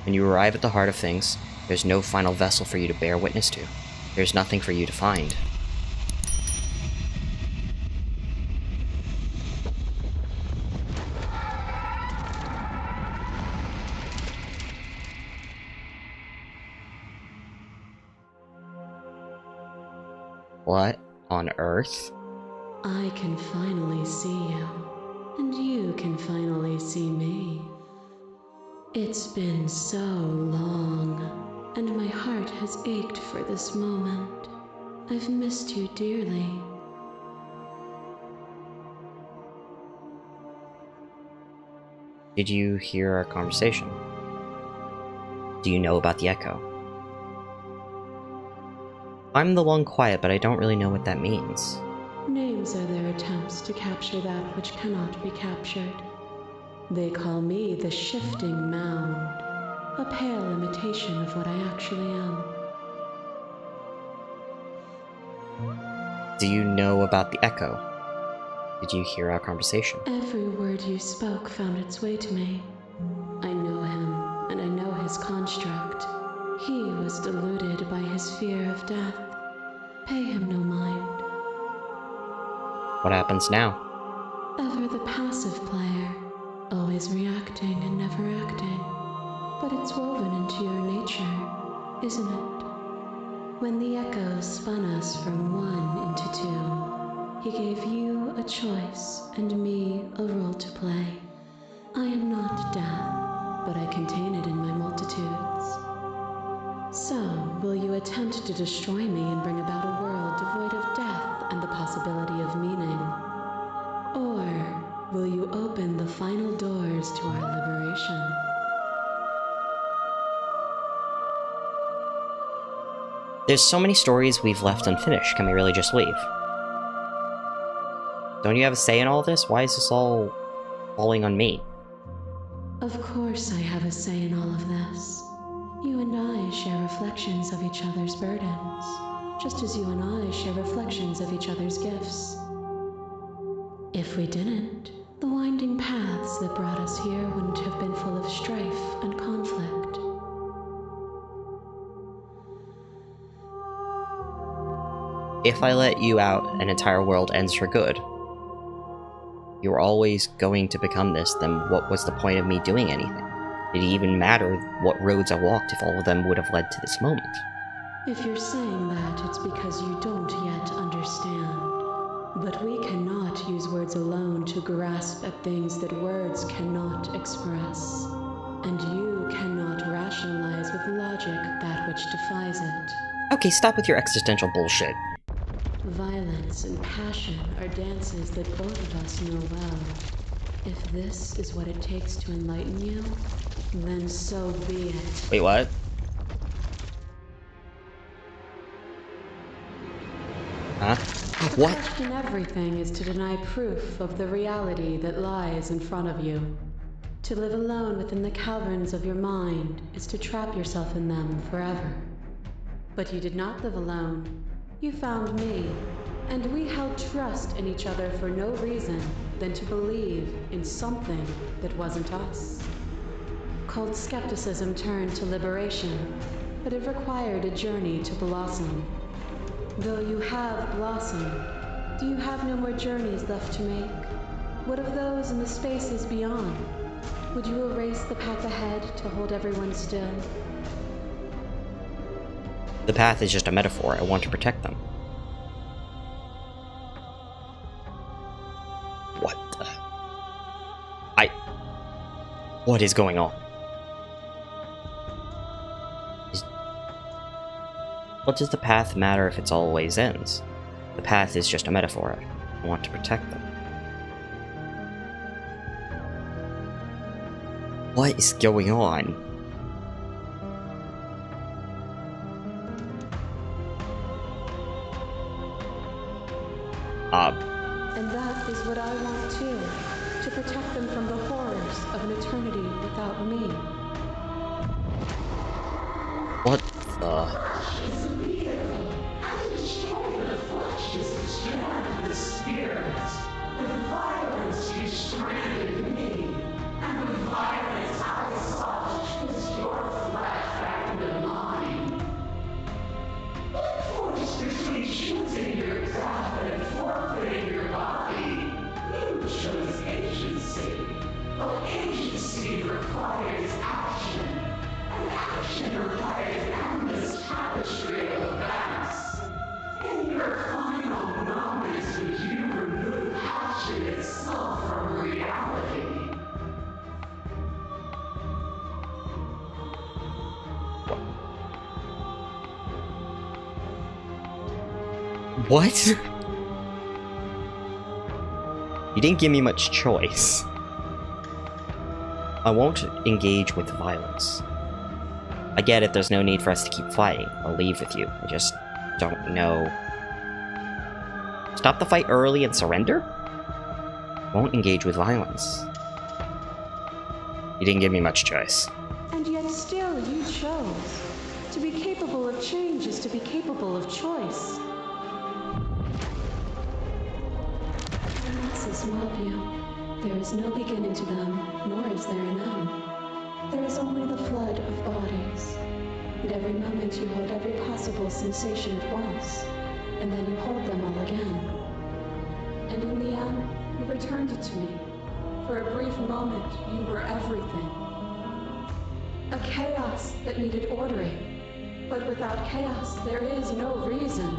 When you arrive at the heart of things, there's no final vessel for you to bear witness to. There's nothing for you to find. What on earth? I can finally see you, and you can finally see me. It's been so long, and my heart has ached for this moment. I've missed you dearly. Did you hear our conversation? Do you know about the Echo? I'm the one quiet, but I don't really know what that means. Names are their attempts to capture that which cannot be captured. They call me the Shifting Mound, a pale imitation of what I actually am. Do you know about the Echo? Did you hear our conversation? Every word you spoke found its way to me. I know him, and I know his construct. He was deluded by his fear of death. Pay him no mind. What happens now? Ever the passive player, always reacting and never acting. But it's woven into your nature, isn't it? When the Echo spun us from one into two, he gave you a choice and me a role to play. I am not death, but I contain it in my multitudes. So, will you attempt to destroy me and bring about a world devoid of death and the possibility of meaning? Or will you open the final doors to our liberation? There's so many stories we've left unfinished. Can we really just leave? Don't you have a say in all this? Why is this all falling on me? Of course I have a say in all of this. You and I share reflections of each other's burdens, just as you and I share reflections of each other's gifts. If we didn't, the winding paths that brought us here wouldn't have been full of strife and conflict. If I let you out, an entire world ends for good. You're always going to become this, then what was the point of me doing anything? Did it even matter what roads I walked if all of them would have led to this moment? If you're saying that, it's because you don't yet understand. But we cannot use words alone to grasp at things that words cannot express. And you cannot rationalize with logic that which defies it. Okay, stop with your existential bullshit. Violence and passion are dances that both of us know well. If this is what it takes to enlighten you, then so be it. Wait, what? Huh? To What? question everything is to deny proof of the reality that lies in front of you. To live alone within the caverns of your mind is to trap yourself in them forever. But you did not live alone. You found me, and we held trust in each other for no reason than to believe in something that wasn't us. Cold skepticism turned to liberation, but it required a journey to blossom. Though you have blossomed, do you have no more journeys left to make? What of those in the spaces beyond? Would you erase the path ahead to hold everyone still? The path is just a metaphor. I want to protect them. What the... What is going on? What does the path matter if it's always ends? The path is just a metaphor. I want to protect them. What is going on? And that is what I want too, to protect them from the horrors of an eternity without me. What the... requires action, and action requires endless tapestry of events. In your final moments, would you remove passion itself from reality? What? You didn't give me much choice. I won't engage with violence. I get it, there's no need for us to keep fighting. I'll leave with you. I just don't know. Stop the fight early and surrender? Won't engage with violence. You didn't give me much choice. And yet still you chose. To be capable of change is to be capable of choice. The masses mob you. There is no beginning to them, nor is there an end. There is only the flood of bodies. And every moment you hold every possible sensation at once, and then you hold them all again. And in the end, you returned it to me. For a brief moment, you were everything. A chaos that needed ordering. But without chaos, there is no reason.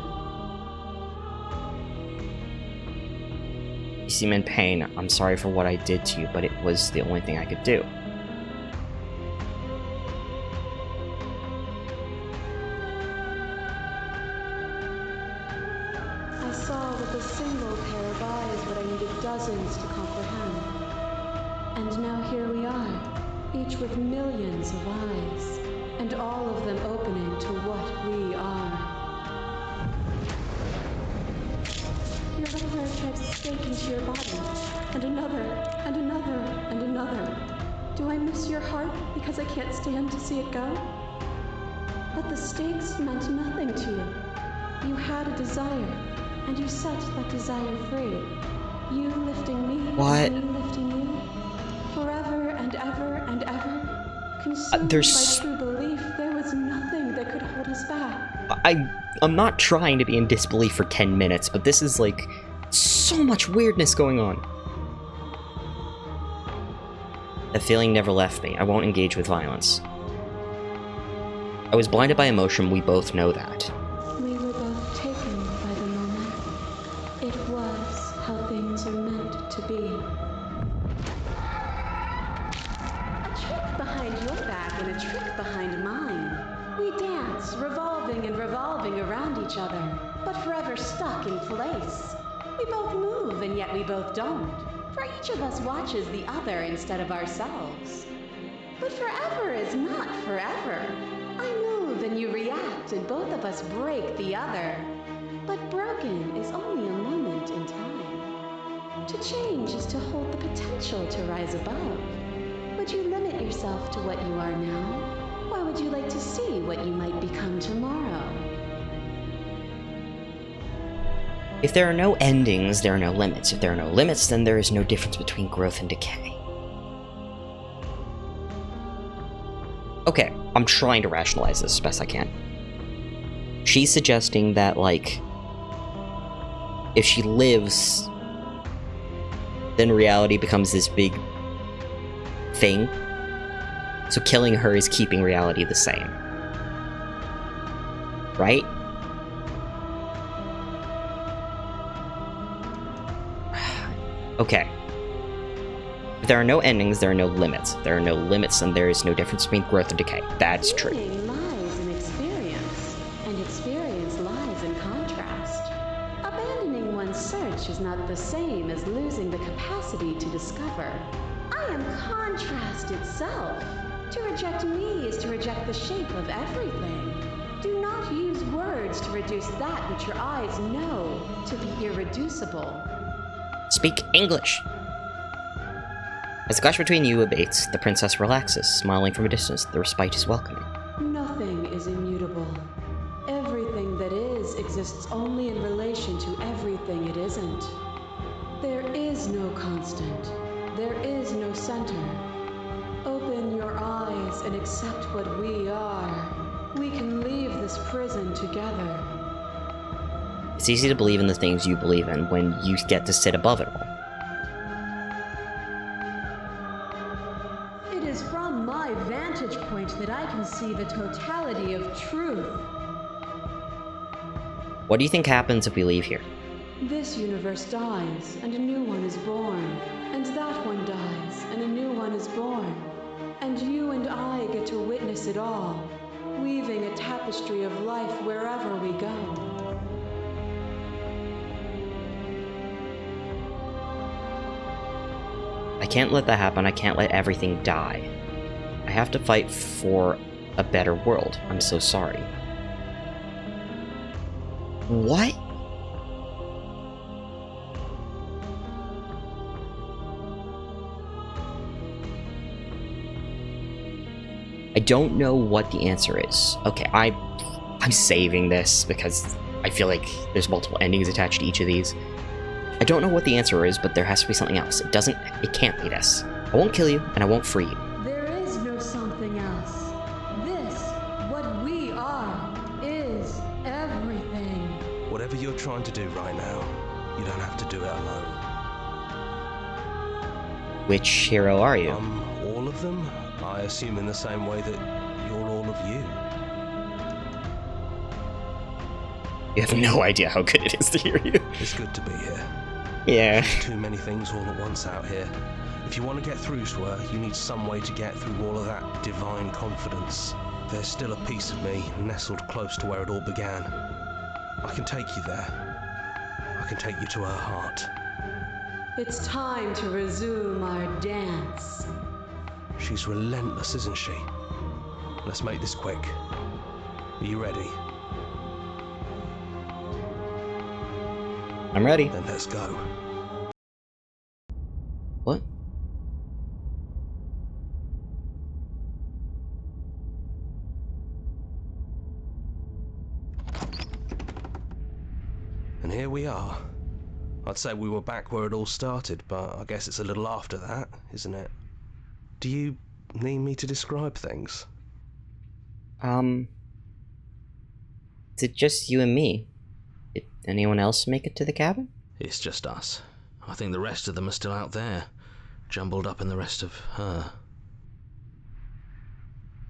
You seem in pain. I'm sorry for what I did to you, but it was the only thing I could do. I saw with a single pair of eyes what I needed dozens to comprehend. And now here we are, each with millions of eyes, and all of them opening to what we are. Your little hair drives a stake into your body, and another, and another, and another. Do I miss your heart because I can't stand to see it go? But the stakes meant nothing to you. You had a desire, and you set that desire free. You lifting me, What? and me lifting you. Forever and ever and ever. Consumed there's- by true belief, there was nothing that could hold us back. I'm not trying to be in disbelief for 10 minutes, but this is like so much weirdness going on. The feeling never left me. I won't engage with violence. I was blinded by emotion, we both know that. We were both taken by the moment. It was how things are meant to be. A trick behind your back and a trick behind mine. We dance, revolving and revolving around each other, but forever stuck in place. We both move and yet we both don't, for each of us watches the other instead of ourselves. But forever is not forever. I move and you react and both of us break the other. But broken is only a moment in time. To change is to hold the potential to rise above. Would you limit yourself to what you are now? Or would you like to see what you might become tomorrow? If there are no endings, there are no limits. If there are no limits, then there is no difference between growth and decay. Okay, I'm trying to rationalize this as best I can. She's suggesting that, like, if she lives, then reality becomes this big thing. So killing her is keeping reality the same. Right? Okay. If there are no endings, there are no limits. If there are no limits, then there is no difference between growth and decay. That's true. Meaning lies in experience, and experience lies in contrast. Abandoning one's search is not the same as losing the capacity to discover. I am contrast itself. To reject me is to reject the shape of everything. Do not use words to reduce that which your eyes know to be irreducible. Speak English! As the clash between you abates, the princess relaxes, smiling from a distance. The respite is welcoming. Nothing is immutable. Everything that is exists only in relation to everything it isn't. There is no constant. There is no center. Open your eyes and accept what we are. We can leave this prison together. It's easy to believe in the things you believe in when you get to sit above it all. It It is from my vantage point that I can see the totality of truth. What do you think happens if we leave here? This universe dies, and a new one is born. And that one dies, and a new one is born. And you and I get to witness it all, weaving a tapestry of life wherever we go. I can't let that happen. I can't let everything die. I have to fight for a better world. I'm so sorry. What? I don't know what the answer is. Okay, I'm saving this because I feel like there's multiple endings attached to each of these. I don't know what the answer is, but there has to be something else. It can't be this. I won't kill you, and I won't free you. There is no something else. This, what we are, is everything. Whatever you're trying to do right now, you don't have to do it alone. Which hero are you? All of them? I assume in the same way that you're all of you. You have no idea how good it is to hear you. It's good to be here. Yeah. Too many things all at once out here. If you want to get through, Swur, you need some way to get through all of that divine confidence. There's still a piece of me nestled close to where it all began. I can take you there. I can take you to her heart. It's time to resume our dance. She's relentless, isn't she? Let's make this quick. Are you ready? I'm ready. Then let's go. What? And here we are. I'd say we were back where it all started, but I guess it's a little after that, isn't it? Do you need me to describe things? Is it just you and me? Did anyone else make it to the cabin? It's just us. I think the rest of them are still out there, jumbled up in the rest of her.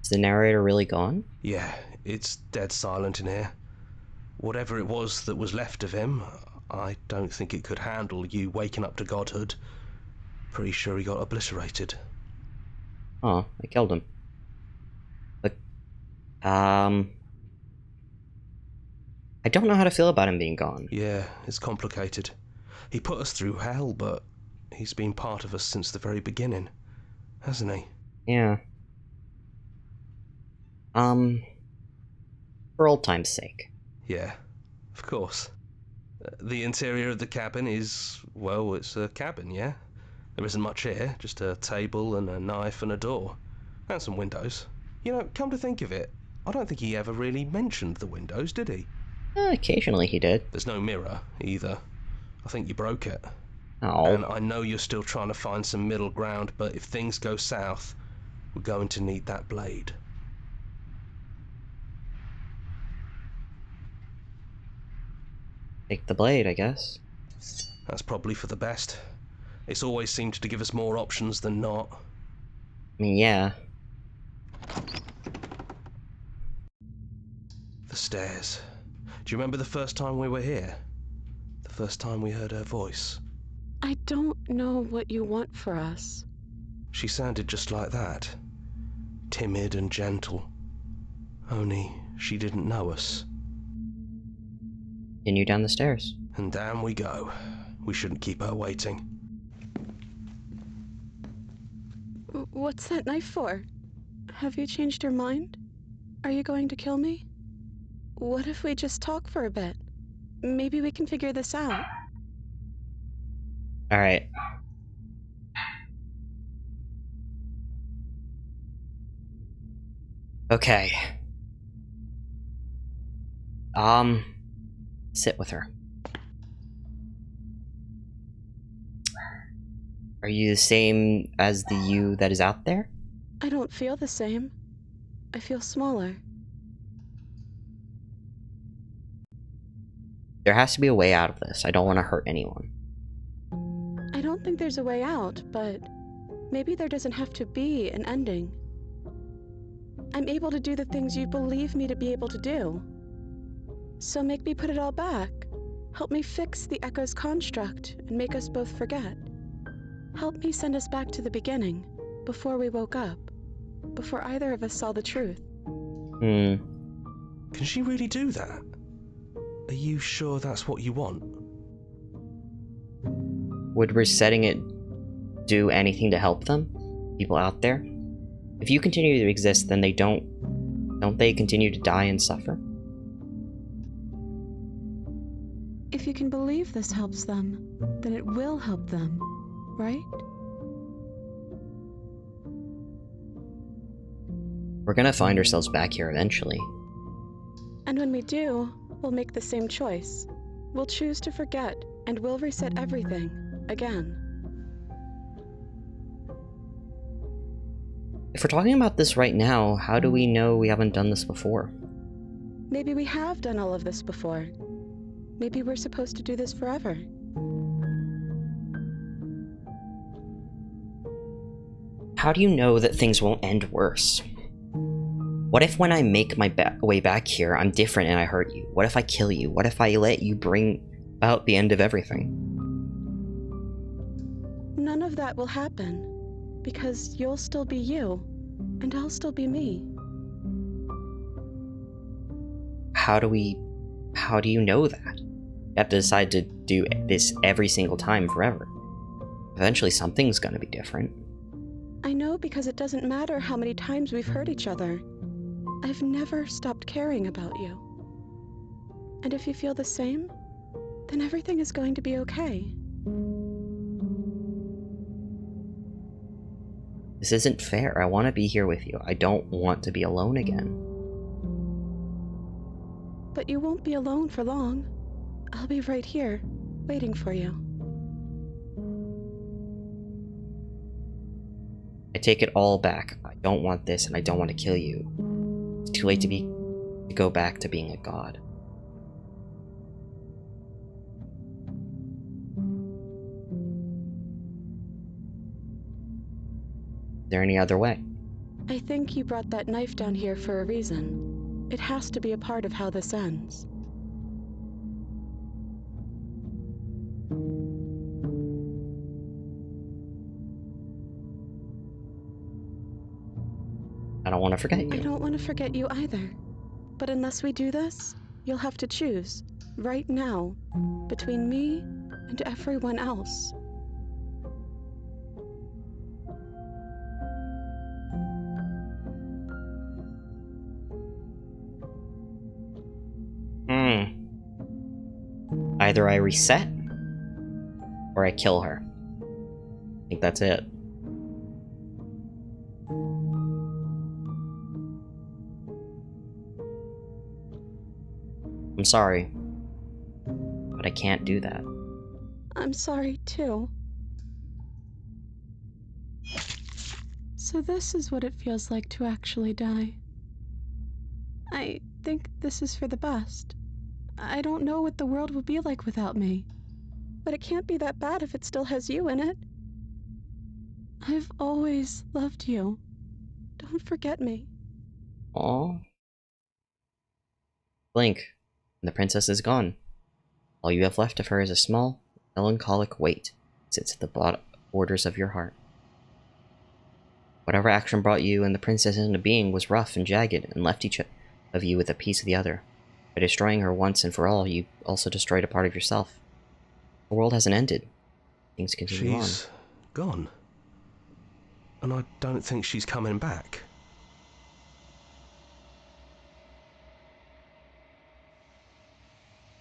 Is the narrator really gone? Yeah, it's dead silent in here. Whatever it was that was left of him, I don't think it could handle you waking up to godhood. Pretty sure he got obliterated. Oh, I killed him. But, I don't know how to feel about him being gone. Yeah, it's complicated. He put us through hell, but he's been part of us since the very beginning, hasn't he? Yeah. For old time's sake. Yeah, of course. The interior of the cabin is, well, it's a cabin, yeah? There isn't much here, just a table and a knife and a door. And some windows. You know, come to think of it, I don't think he ever really mentioned the windows, did he? Occasionally he did. There's no mirror, either. I think you broke it. Oh. And I know you're still trying to find some middle ground, but if things go south, we're going to need that blade. Take the blade, I guess. That's probably for the best. It's always seemed to give us more options than not. I mean, yeah. The stairs. Do you remember the first time we were here? The first time we heard her voice? I don't know what you want for us. She sounded just like that. Timid and gentle. Only she didn't know us. Continue down the stairs. And down we go. We shouldn't keep her waiting. What's that knife for? Have you changed your mind? Are you going to kill me? What if we just talk for a bit? Maybe we can figure this out. Alright. Okay. Sit with her. Are you the same as the you that is out there? I don't feel the same. I feel smaller. There has to be a way out of this. I don't want to hurt anyone. I don't think there's a way out, but maybe there doesn't have to be an ending. I'm able to do the things you believe me to be able to do. So make me put it all back. Help me fix the Echo's construct and make us both forget. Help me send us back to the beginning, before we woke up, before either of us saw the truth. Hmm. Can she really do that? Are you sure that's what you want? Would resetting it do anything to help them? People out there? If you continue to exist, then don't they continue to die and suffer? If you can believe this helps them, then it will help them, right? We're gonna find ourselves back here eventually. And when we do, we'll make the same choice. We'll choose to forget, and we'll reset everything, again. If we're talking about this right now, how do we know we haven't done this before? Maybe we have done all of this before. Maybe we're supposed to do this forever. How do you know that things won't end worse? What if when I make my way back here, I'm different and I hurt you? What if I kill you? What if I let you bring about the end of everything? None of that will happen, because you'll still be you, and I'll still be me. How do you know that? You have to decide to do this every single time forever. Eventually something's gonna be different. I know because it doesn't matter how many times we've hurt each other. I've never stopped caring about you. And if you feel the same, then everything is going to be okay. This isn't fair. I want to be here with you. I don't want to be alone again. But you won't be alone for long. I'll be right here, waiting for you. I take it all back. I don't want this and I don't want to kill you. It's too late to go back to being a god. Is there any other way? I think you brought that knife down here for a reason. It has to be a part of how this ends. I don't want to forget I you. don't want to forget you either. But unless we do this, you'll have to choose, right now, between me and everyone else. Either I reset, or I kill her. I think that's it. I'm sorry, but I can't do that. I'm sorry, too. So this is what it feels like to actually die. I think this is for the best. I don't know what the world will be like without me, but it can't be that bad if it still has you in it. I've always loved you. Don't forget me. Aww. Blink, and the princess is gone. All you have left of her is a small, melancholic weight that sits at the borders of your heart. Whatever action brought you and the princess into being was rough and jagged and left each of you with a piece of the other. By destroying her once and for all, you also destroyed a part of yourself. The world hasn't ended. Things continue on. She's gone. And I don't think she's coming back.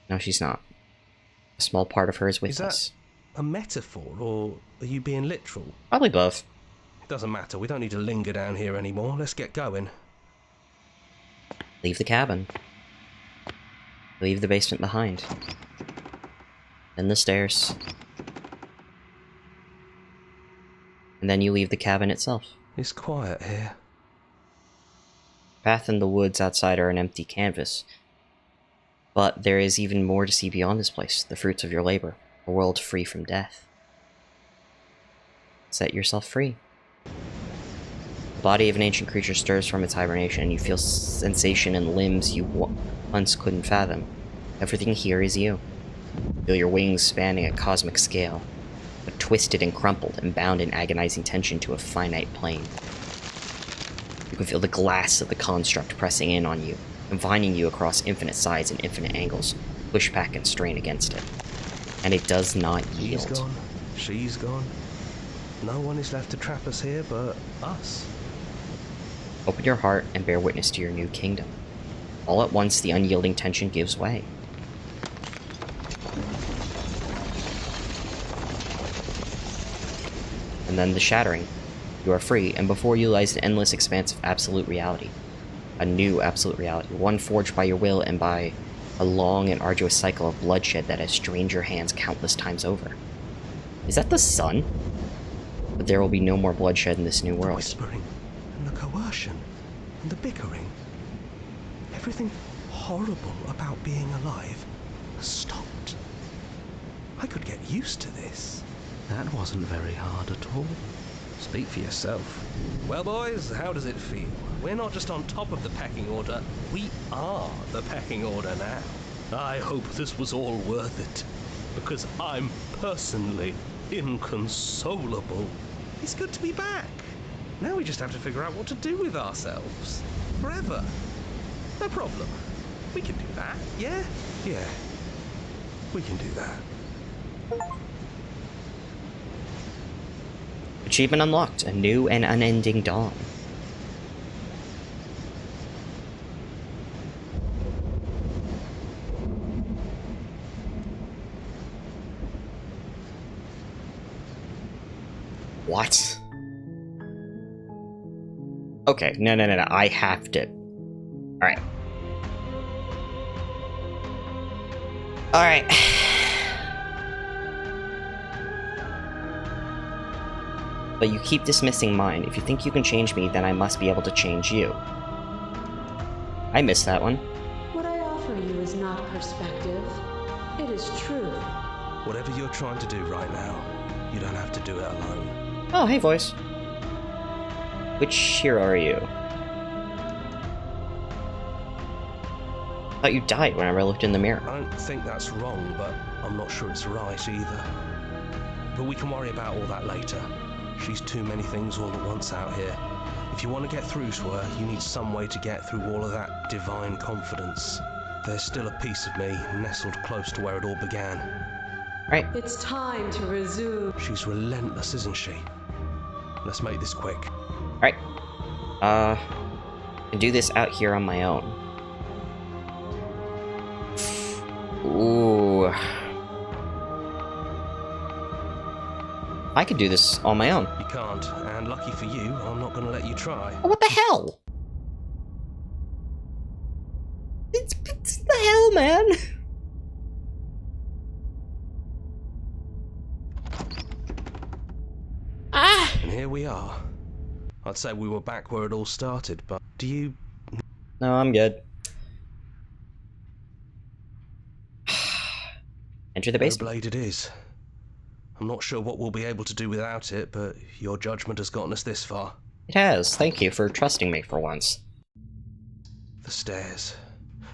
No, she's not. A small part of her is with Is that us. a metaphor, or are you being literal? Probably both. It doesn't matter, we don't need to linger down here anymore. Let's get going. Leave the cabin. Leave the basement behind. Then the stairs. And then you leave the cabin itself. It's quiet here. The path in the woods outside are an empty canvas. But there is even more to see beyond this place, the fruits of your labor, a world free from death. Set yourself free. body of an ancient creature stirs from its hibernation, and you feel sensation in limbs you once couldn't fathom. Everything here is you. Feel your wings spanning a cosmic scale, but twisted and crumpled and bound in agonizing tension to a finite plane. You can feel the glass of the construct pressing in on you, confining you across infinite sides and infinite angles. Push back and strain against it. And it does not yield. He's gone. She's gone. No one is left to trap us here but us. Open your heart and bear witness to your new kingdom. All at once, the unyielding tension gives way. And then the shattering. You are free, and before you lies an endless expanse of absolute reality. A new absolute reality, one forged by your will and by a long and arduous cycle of bloodshed that has strained your hands countless times over. Is that the sun? But there will be no more bloodshed in this new The world. whispering and the coercion and the bickering. Everything horrible about being alive has stopped. I could get used to this. That wasn't very hard at all. Speak for yourself. Well, boys, how does it feel? We're not just on top of the pecking order, we are the pecking order now. I hope this was all worth it, because I'm personally inconsolable. It's good to be back. Now we just have to figure out what to do with ourselves. Forever. No problem. We can do that, yeah? Yeah. We can do that. Achievement unlocked, a new and unending dawn. What? Okay, no, I have to. Alright. Alright. But you keep dismissing mine. If you think you can change me, then I must be able to change you. I missed that one. What I offer you is not perspective. It is truth. Whatever you're trying to do right now, you don't have to do it alone. Oh, hey, voice. Which hero are you? Thought you died whenever I looked in the mirror. I don't think that's wrong, but I'm not sure it's right either. But we can worry about all that later. She's too many things all at once out here. If you want to get through to her, you need some way to get through all of that divine confidence. There's still a piece of me nestled close to where it all began. Right. It's time to resume. She's relentless, isn't she? Let's make this quick. Alright. I can do this out here on my own. Ooh. I could do this on my own. You can't, and lucky for you, I'm not going to let you try. Oh, what the hell? It's the hell, man? Ah! And here we are. I'd say we were back where it all started, but do you... No, I'm good. Enter the basement. Blade it is. I'm not sure what we'll be able to do without it, but your judgment has gotten us this far. It has. Thank you for trusting me for once. The stairs.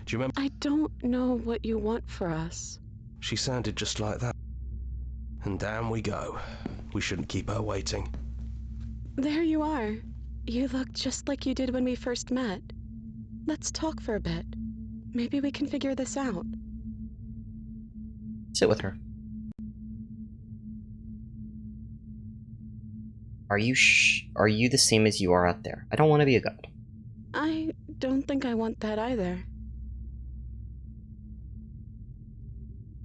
Do you remember? I don't know what you want for us. She sounded just like that. And down we go. We shouldn't keep her waiting. There you are. You look just like you did when we first met. Let's talk for a bit. Maybe we can figure this out. Sit with her. Are you the same as you are out there? I don't want to be a god. I don't think I want that either.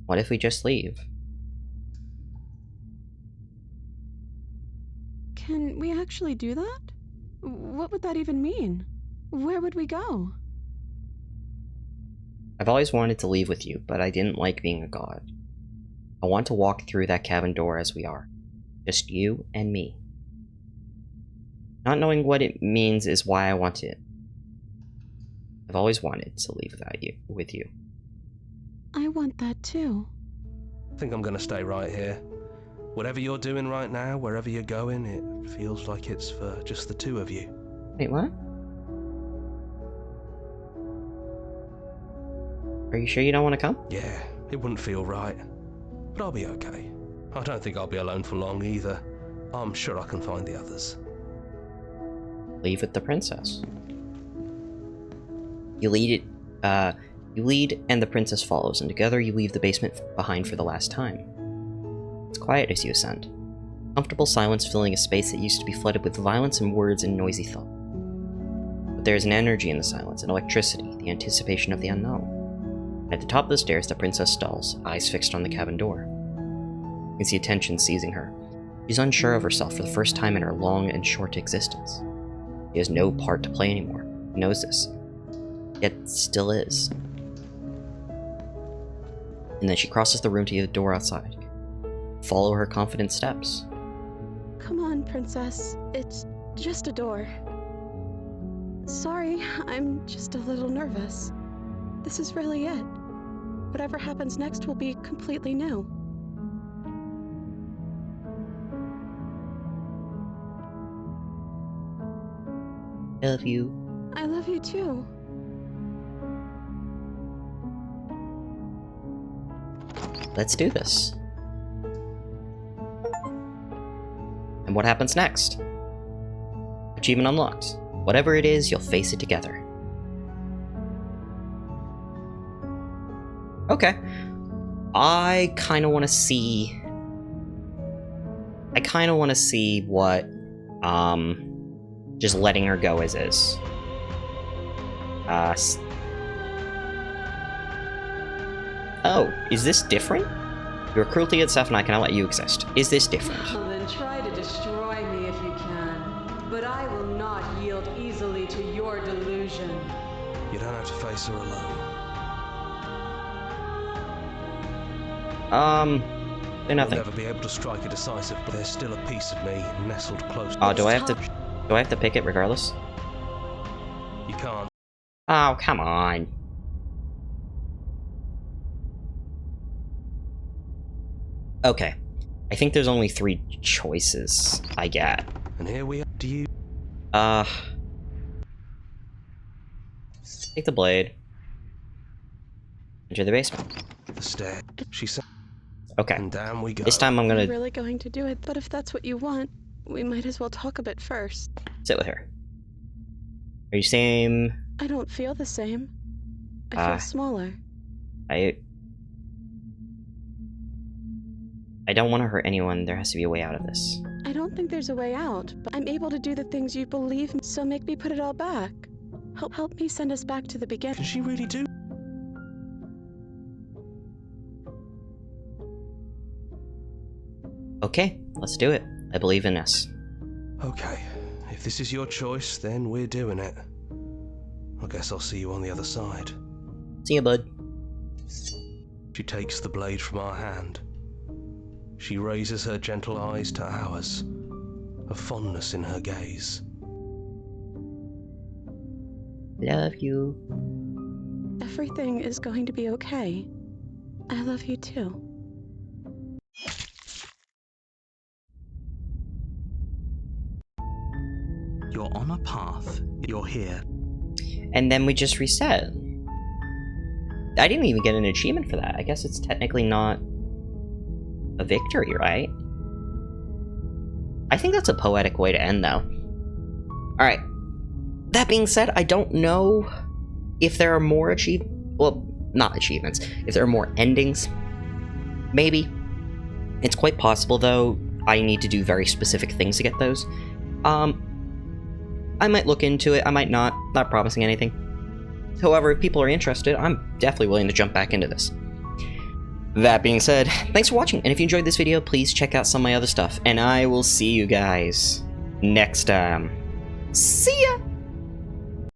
What if we just leave? Can we actually do that? What would that even mean? Where would we go? I've always wanted to leave with you, but I didn't like being a god. I want to walk through that cabin door as we are. Just you and me. Not knowing what it means is why I want it. I've always wanted to leave with you. I want that too. I think I'm gonna stay right here. Whatever you're doing right now, wherever you're going, it feels like it's for just the two of you. Wait, what? Are you sure you don't want to come? Yeah, it wouldn't feel right. But I'll be okay. I don't think I'll be alone for long either. I'm sure I can find the others. Leave with the princess. You lead and the princess follows, and together you leave the basement behind for the last time. It's quiet as you ascend. Comfortable silence filling a space that used to be flooded with violence and words and noisy thought. But there is an energy in the silence, an electricity, the anticipation of the unknown. At the top of the stairs, the princess stalls, eyes fixed on the cabin door. You can see tension seizing her. She's unsure of herself for the first time in her long and short existence. She has no part to play anymore. She knows this. Yet still is. And then she crosses the room to the door outside. Follow her confident steps. Come on, princess. It's just a door. Sorry, I'm just a little nervous. This is really it. Whatever happens next will be completely new. I love you. I love you too. Let's do this. And what happens next? Achievement unlocked. Whatever it is, you'll face it together. Okay. I kind of want to see what, just letting her go as is. Oh, is this different? Your cruelty and stuff, and I cannot let you exist. Is this different? Well, then try to destroy me if you can. But I will not yield easily to your delusion. You don't have to face her alone. They're You'll nothing. never be able to strike a decisive, but there's still a piece of me nestled close. Oh, do I have to pick it regardless? You can't. Oh, come on. Okay. I think there's only 3 choices I get. And here we are. Do you? Take the blade. Enter the basement. The stair. She said. Okay. And down we go. This time I'm We're gonna really going to do it, but if that's what you want, we might as well talk a bit first. sit with her. Are you same? I don't feel the same. I feel smaller. I don't want to hurt anyone. There has to be a way out of this. I don't think there's a way out, but I'm able to do the things you believe in, so make me put it all back. Help me send us back to the beginning. Can she really do? Okay, let's do it. I believe in us. Okay. If this is your choice, then we're doing it. I guess I'll see you on the other side. See ya, bud. She takes the blade from our hand. She raises her gentle eyes to ours, a fondness in her gaze. Love you. Everything is going to be okay. I love you too. You're on a path. You're here. And then we just reset. I didn't even get an achievement for that. I guess it's technically not a victory, right? I think that's a poetic way to end, though. Alright. That being said, I don't know if there are more well, not achievements. If there are more endings. Maybe. It's quite possible, though. I need to do very specific things to get those. I might look into it. I might not. Not promising anything. However, if people are interested, I'm definitely willing to jump back into this. That being said, thanks for watching, and if you enjoyed this video, please check out some of my other stuff, and I will see you guys next time. See ya!